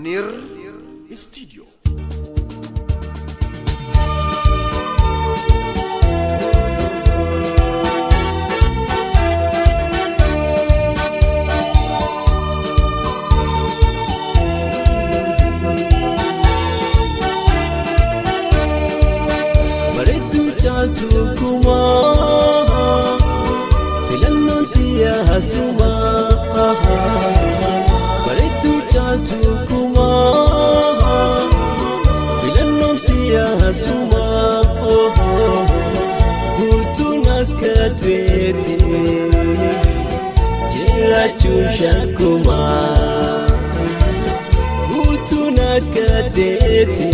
منير استوديو. Kuma filannoon tiyyaa suma bareedduu caaltu kuma filannoon tiyyaa suma guutuun akka teeti jiraachuun shakkuma guutuun akka teeti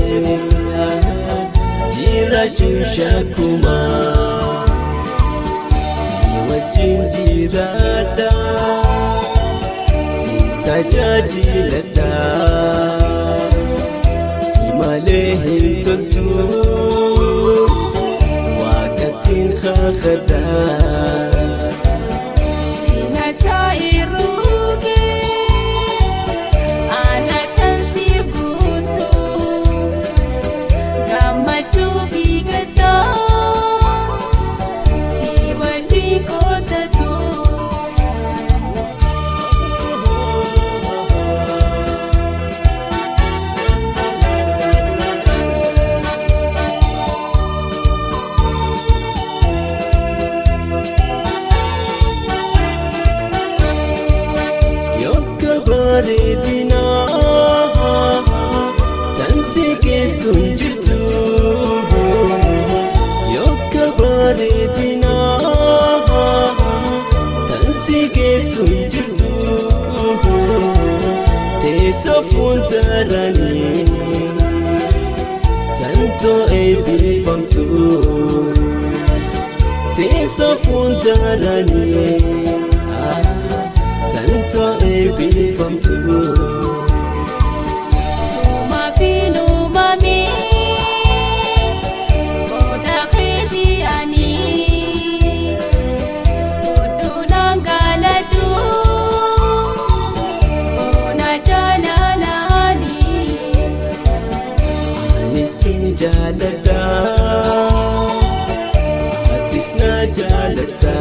jiraachuun shakkuma. Jinjirada sintajajilada simale hintoltu waqtin khakhada Redina tansi kesun jirtu yokka baredina tansi kesun jirtu teessa fuuldarani tanto eebbifamtu teessa fuuldarani tanto eebbifamtu. Jalada hatisna jalada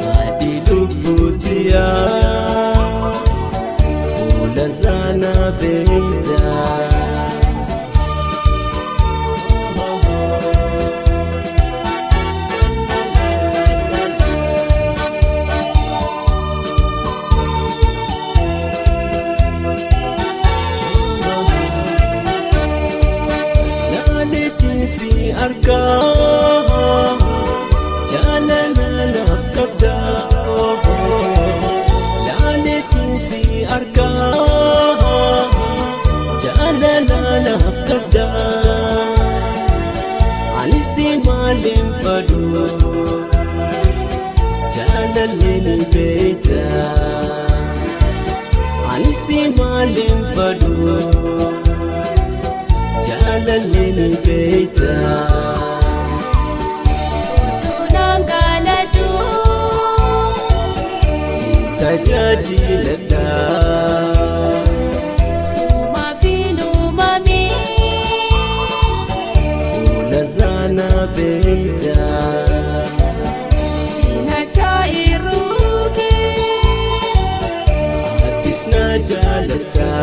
fadi lubutiya fularana beita si arka jalana nafkabda laletin si arka jalana nafkabda anisi malim fadu jalalini beita anisi malim fadu jalalini beita tunangaladu sintajajilada suma finumami fularana beita sinachairuke hatisna jalata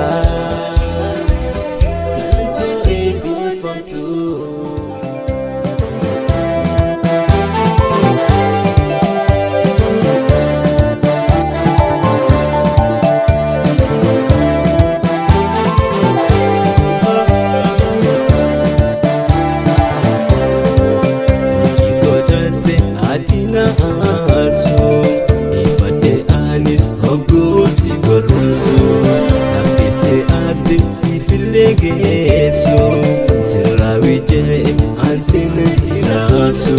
si filegesu sirrawije ansin hirasu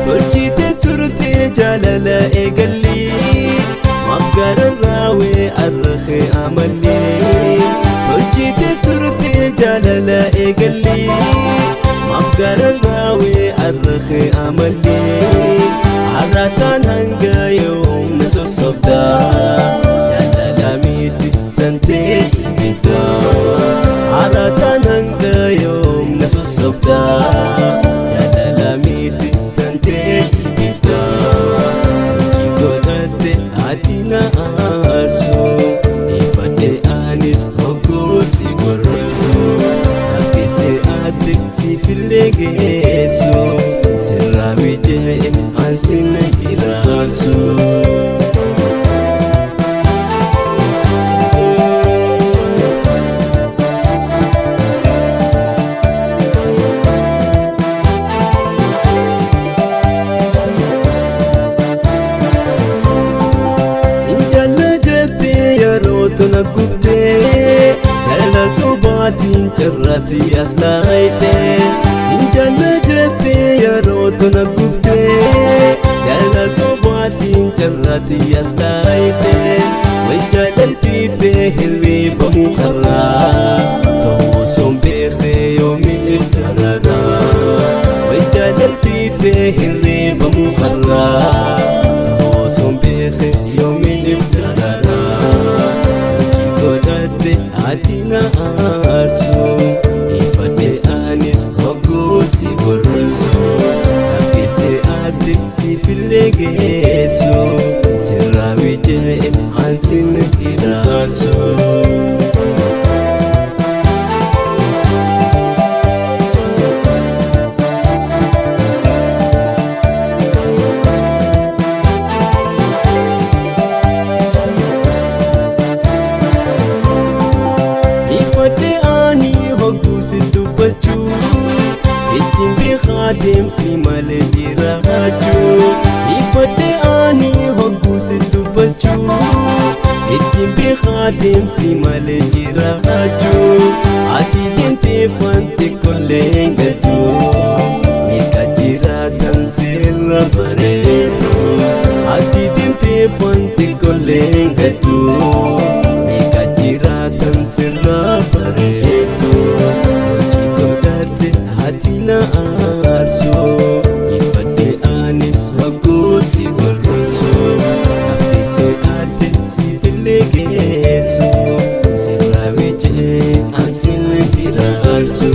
tolchite turte jalala egalli mafgar rawi arkh bakhe amali aratan hanga yom nasosobda jalalamiti tante tibida aratan hanga yom nasosobda jalalamiti tante tibida jigodate atina arso ifade anis hogusi gorso apese adik si filegeso sirrawi je ansin irarso tuna gubde jala sobatin charrati aslaite sinjala jete yaro tuna gubde jala sobatin charrati aslaite wajadal kite hilwi bamukharra to sombere yomi tarara wajadal kite hilwi bamukharra to sombere yomi tarara atina arso ifade anis hogusi gorso apese adik si filegeso sirrawi je ansin irarso dem si male jiraju ifade ani hogusi dubachu itimbi khadim si male jiraju ati dente fante kolengatu ikajira tansira bareto ati dente fante kolengatu ikajira tansira bareto jigodate atina arso ifade anis hogusi gorso apese ate si filegeso sirrawi je ansin irarso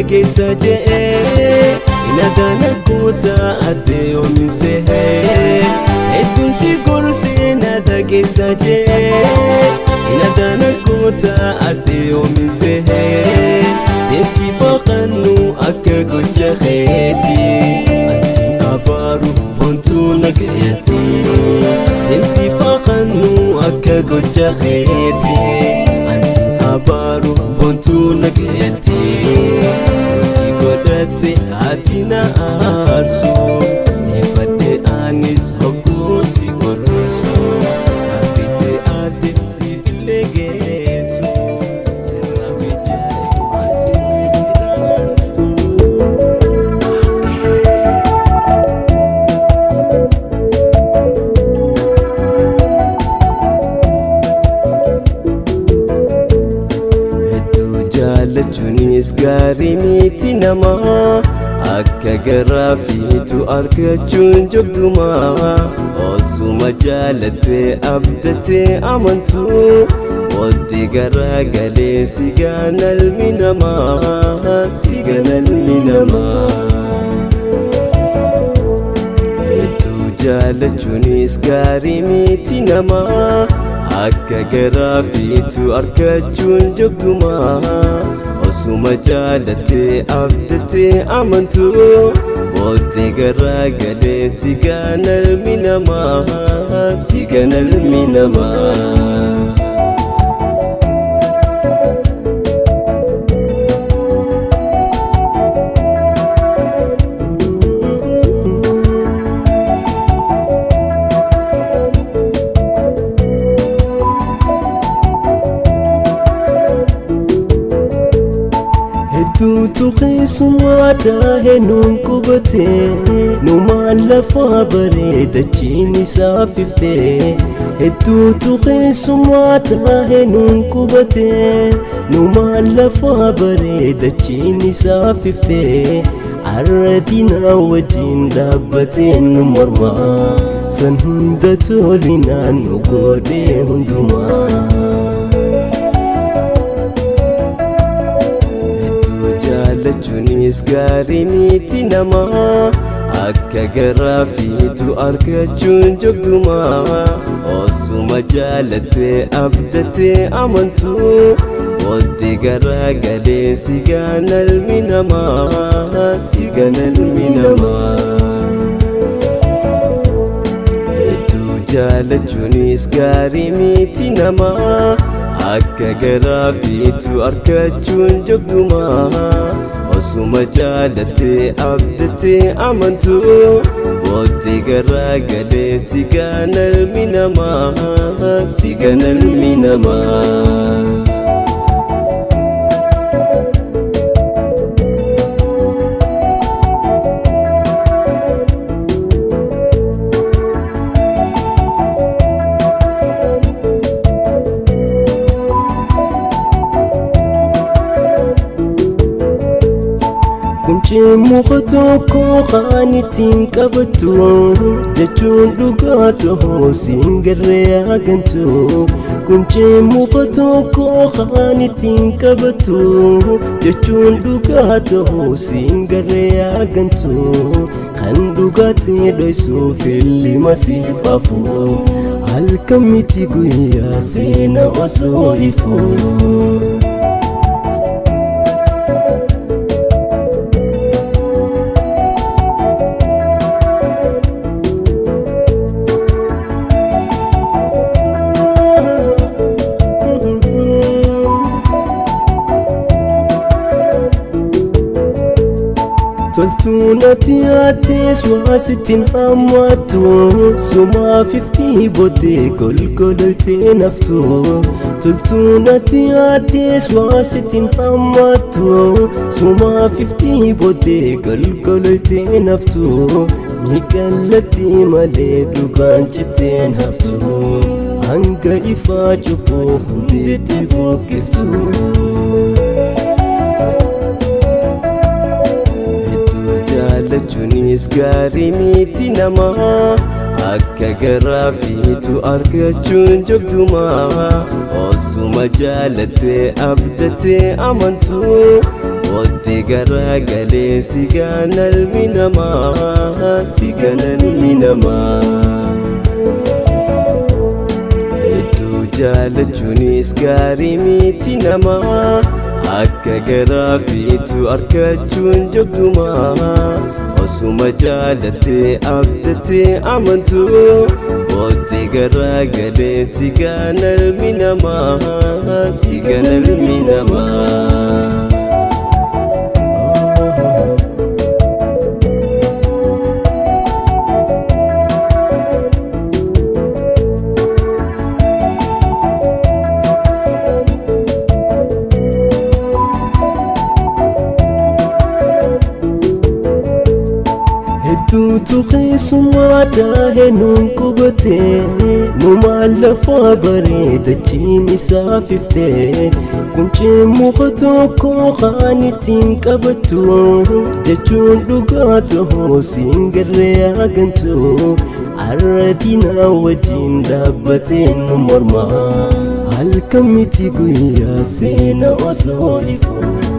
Gesa je inadana kuta ade omisehe edum sigur sinada gesa je inadana kuta ade omisehe demsi fakhanu akago jakheti ansi abaru bontu nageti demsi fakhanu akago jakheti ansi abaru bontu nageti godate atina arso ifade anis hogusi gorso apese ade si filegeso sirrawi je ansin irarso jalachunis gari miti nama akka garafitu arkachun jogduma osuma jalate abdate amantu odi garagale siganal minama etu jalachunis gari miti nama akka garafitu arkachun jogduma osuma jalate abdate amantu odi garagale siganal minama hedduutu keessumaa taa'ee nuun qubate numaan lafaa bareedachiin isaa fiftee hedduutu keessumaa taa'ee nuun qubate numaan lafaa bareedachiin isaa fiftee arradina wajjin dhaabbatee nu mormaa san hunda tolinaan nu godhee hundumaa jaalachuunis gaarii miti namaa akka garaa fiitu argachuun jogdumaa osuma jaalattee abdattee amantuu booddee garaa galee si ganalmi namaa si ganalmi namaa hedduu jaalachuunis gaarii miti namaa akka garaa fiitu argachuun jogdumaa osuma jaalattee abdattee amantuu booddee garaa galee si ganalmi namaa si ganalmi namaa Kunchee muka tokko kan ittiin qabattu jechuun dhugaa ta'uu siin garree hagantu Kunchee muka tokko kan ittiin qabattu jechuun dhugaa ta'uu siin garree hagantu kan dhugaatee dhoysuuf illima siif hafuu halkan miti guyyaa seena osoo ifuu Toltuun ati aatees waa sittiin hammaattu sumaa 50 booddee golgolotee naftu Toltuun ati aatees waa sittiin hammaattu sumaa 50 booddee golgolotee naftu ni qallatti malee dhugaan citteen haftu hanga ifaa cubbuu hundeetti buqqiftu jaalachuunis gaarii miti namaa akka garaa fiitu argachuun jogdumaa osuma jaalattee abdattee amantuu booddee garaa galee si ganalmi namaa si ganalmi namaa hedduu jaalachuunis gaarii miti namaa akka garaa fiitu argachuun jogdumaa osuma jaalattee abdattee amantuu booddee garaa galee si ganalmi namaa si ganalmi namaa Hedduutu keessumaa taa'ee nuun qubate numaan lafaa bareedachiin isaa fiftee Kunchee muka tokko kan ittiin qabattu jechuun dhugaa ta'uu siin garree hagantu arradina wajjin dhaabbatee nu mormaa halkan miti guyyaa seena osoo ifuu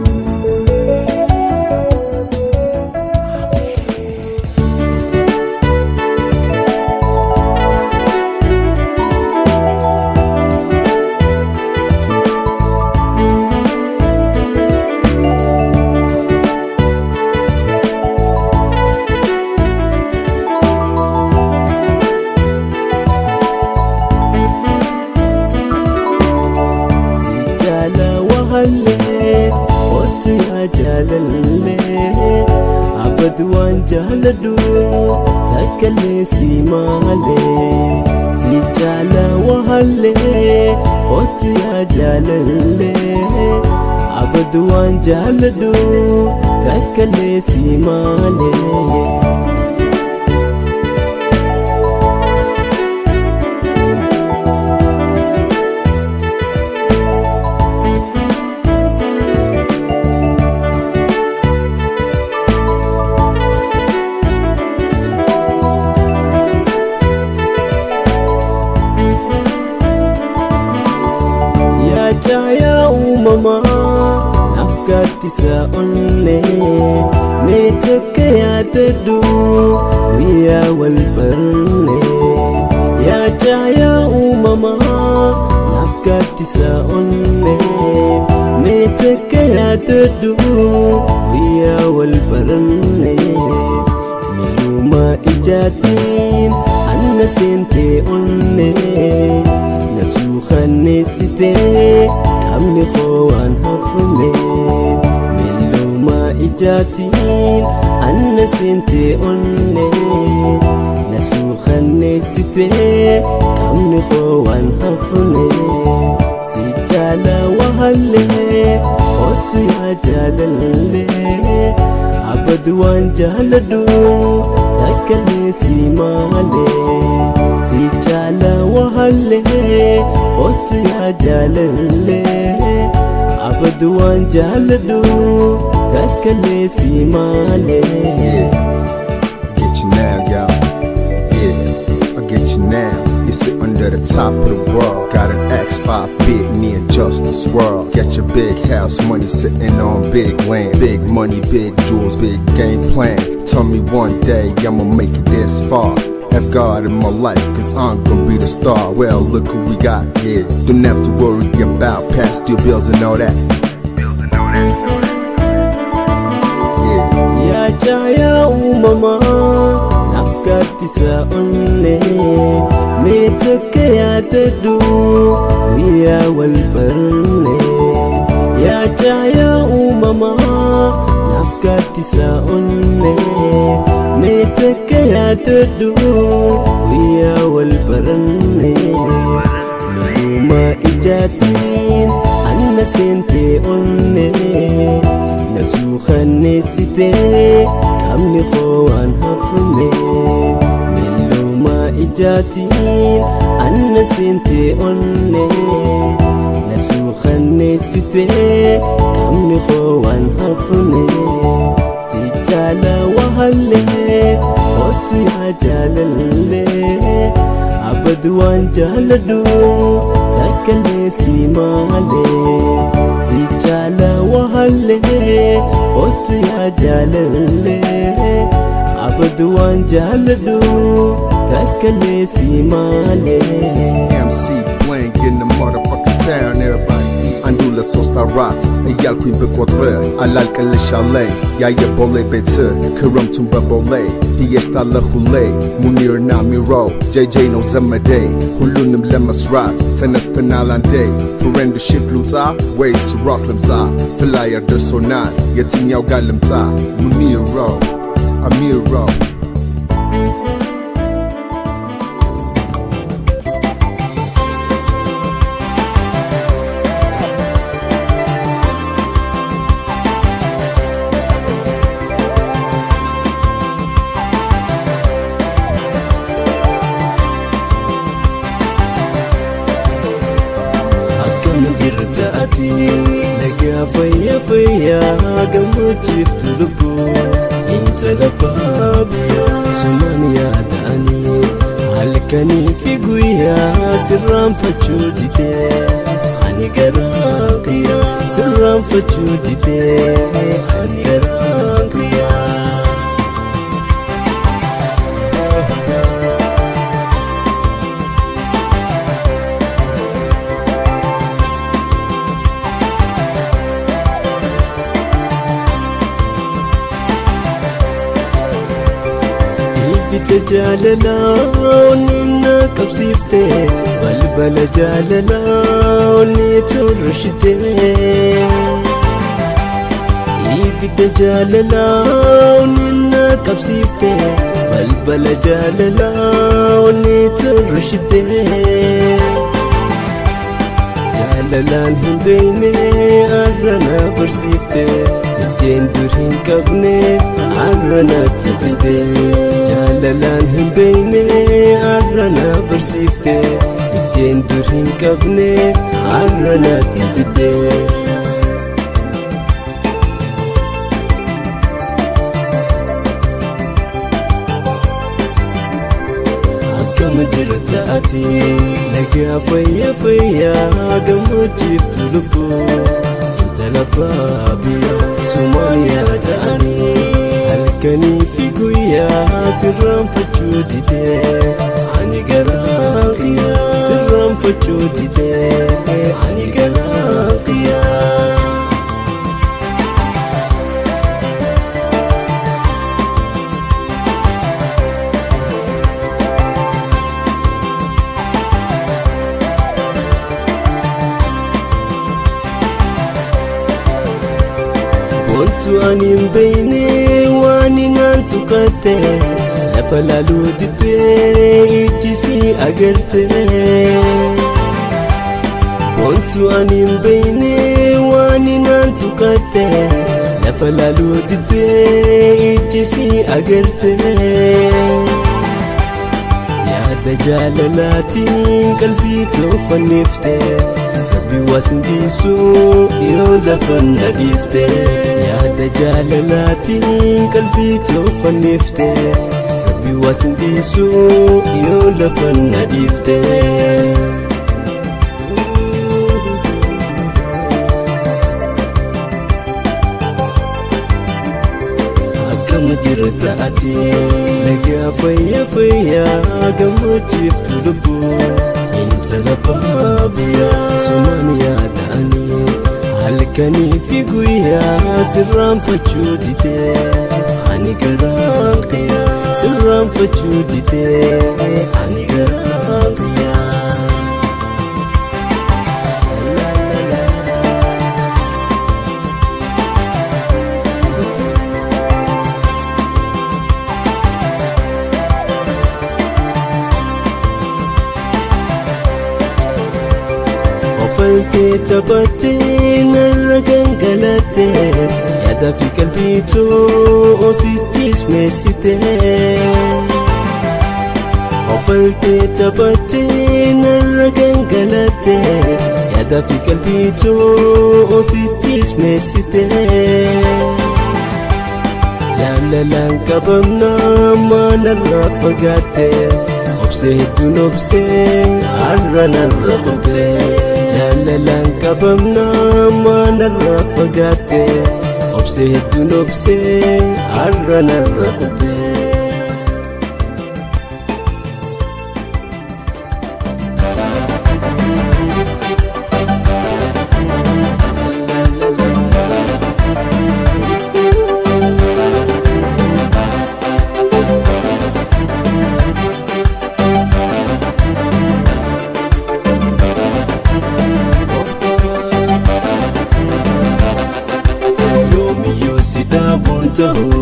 Abadwaan jaalladhu takkalee si maalee si jaala wahallee hotti yaa jaalallee abad waan jaalladhu takkalee si malee. Jaya umama nafkati sa onne meteke ya tedu wiya wal barne. Ya jaya umama nafkati sa onne meteke ya tedu wiya wal barne. Miluma ijatin anna sente onne نسوخني ستي كامني خوان هفني ملو ما إجاتين أنا سنتي أني نسوخني ستي كامني خوان هفني سجالة وهلي قوتو يا جاللي عبد وان جالدو تاكلي سيمالي سجالة وهلي قوتو يا جاللي عبد وان جالدو تاكلي سيمالي. Get you now, y'all. Yeah, I get you now. You sit under the top of the world. Got an X5 big near Justice World. Get your big house money sitting on big land. Big money, big jewels, big game plan. Tell me one day I'ma make it this far. Have God in my life, cause I'm gonna be the star. Well, look who we got here. Don't have to worry about past due bills and all that. Ya jaya umama nafkati sa onne meteke ya tedu wiya wal barne. Ya jaya umama nafkati sa onne meteke ya tedu wiya wal barne. Miluma ijatin anna sente onne نسوخني ستي كامني خوان هفني ملو ما إجاتين أنا سنتي أني نسوخني ستي كامني خوان هفني سجالة وهلي قوتو يا جاللي عبد وان جالدو تاكلي سيمالي سجالة وهلي قوتو يا جاللي عبد وان جالدو تاكلي سيمالي. MC Bling in the motherfucking town, everybody. Andula sostarat, eyal queen bequatre, alalka le chalet, yaya bole bete, kurum tumba bole, hiesta la hule, munir namiro, JJ no zamade, hulunim lemasrat, tenas tenalande, furendo shifluta, ways rocklimta, filaya de sonan, yetin yaw galimta, muniro, amiro. jirtaati nagaa fayya fayya gama jiftu lubbu inta labbaabiya sumaan yaada'ani halkanii fi guyyaa sirraanfachuu didee ani garaan qiyyaa sirraanfachuu didee ani garaan qiyyaa. جاللا وننا كبسيفته بلبل جاللا وني ترشته يبدا جاللا وننا كبسيفته بلبل جاللا وني ترشته jaalalaan hin beeyne arrana barsiifte itteen dur hin qabne arranatti fide jaalalaan hin beeyne arrana barsiifte itteen dur hin qabne arranatti fide jirta ati nagaa fayya fayya gammachiiftu lubbuu intala baabiyaa sumaan yaada'anii halkanii fi guyyaa sirraanfachuu didee ani garaa qiyyaa sirraanfachuu didee ani garaa qiyyaa wantu anin beeyne waan inaan tuqatte lafa laaluu diddee ijjisi agarte wantu anin beeyne waan inaan tuqatte lafa laaluu diddee ijjisi agarte yaada jaalalaatiin qalbii toofannifte biwasin bisu yoo lafan nadifte yaada jaalalaatiin qalbii toofannifte biwasin bisu yoo lafan nadifte akkam jirta ati nagaa fayya fayya gammachiiftu lubbuu intala baabiyaa sumaan yaada'anii halkanii fi guyyaa sirraanfachuu didee ani garaa qiyyaa sirraanfachuu didee ani garaa qiyyaa faltee taphattee narra gangalatte yaada fi qalbii too ofittis meessite faltee taphattee narra gangalatte yaada fi qalbii too ofittis meessite jaalalaan qabamnaa maanarraa fagaatte obsee hedduun obsee arranarra qote jaalalaan qabamnaa maanarraa fagaatte obsee hedduun obsee arranarra qote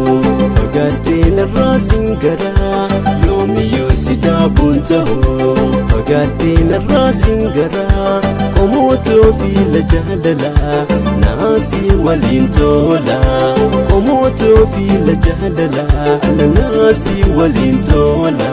fagaattee narraa singaraa yoomiyyuu si dhaabuun ta'u fagaattee narraa singaraa qomootoo fiila jaalalaa naasii waliin tola qomootoo fiila jaalalaa naasii waliin tola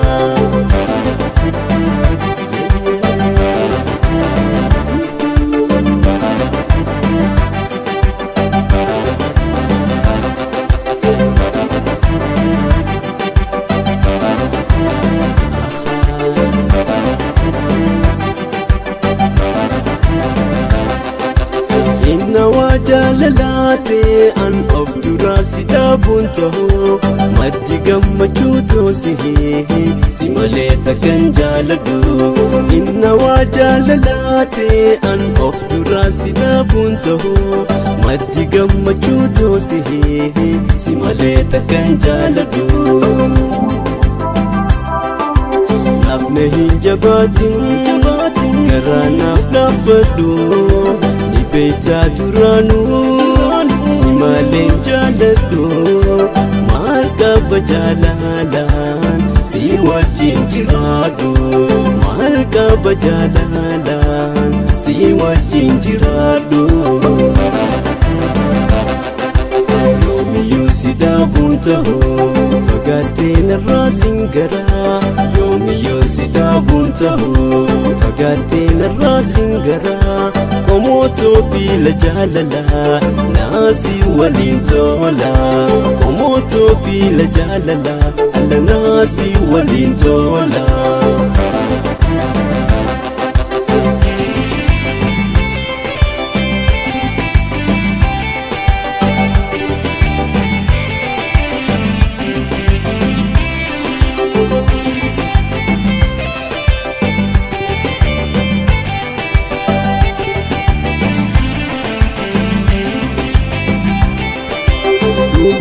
jaalalaate an of duraa si dhaabuun ta'u maddi gammachuu toosihee si malee takkan jaaladhu inna waa jaalalaate an of duraa si dhaabuun ta'u maddi gammachuu toosihee si malee takkan jaaladhu naafne hin jabaatin garaa naaf laafadhu beeytaa duraanuu si maleen jaaladhu maal qaba jaalalaan si wajjin jiraadhu maal qaba jaalalaan si wajjin jiraadhu yoomiyyuu si dhaabuun ta'uu fagaattee narraa sin garaa yoomiyyuu si dhaabuun ta'uu fagaattee narraa sin garaa qomootoo fiila jaalalaa naasi waliin tola qomootoo fiila jaalalaa alla naasi waliin tola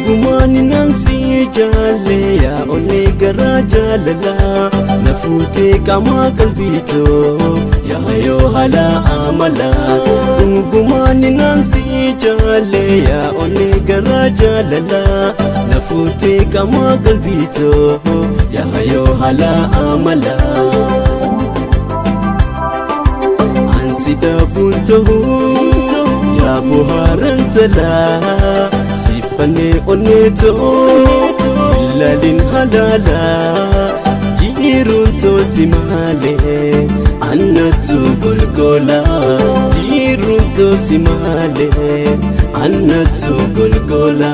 Gumani nansi jale ya onne gara jalala na fute kama kalbito ya hayo hala amala gumani nansi jale ya onne gara jalala na fute kama kalbito ya hayo hala amala ansi da bunto ya buharantala sifane oneto lalin halala jirunto simale annatu golgola jirunto simale annatu golgola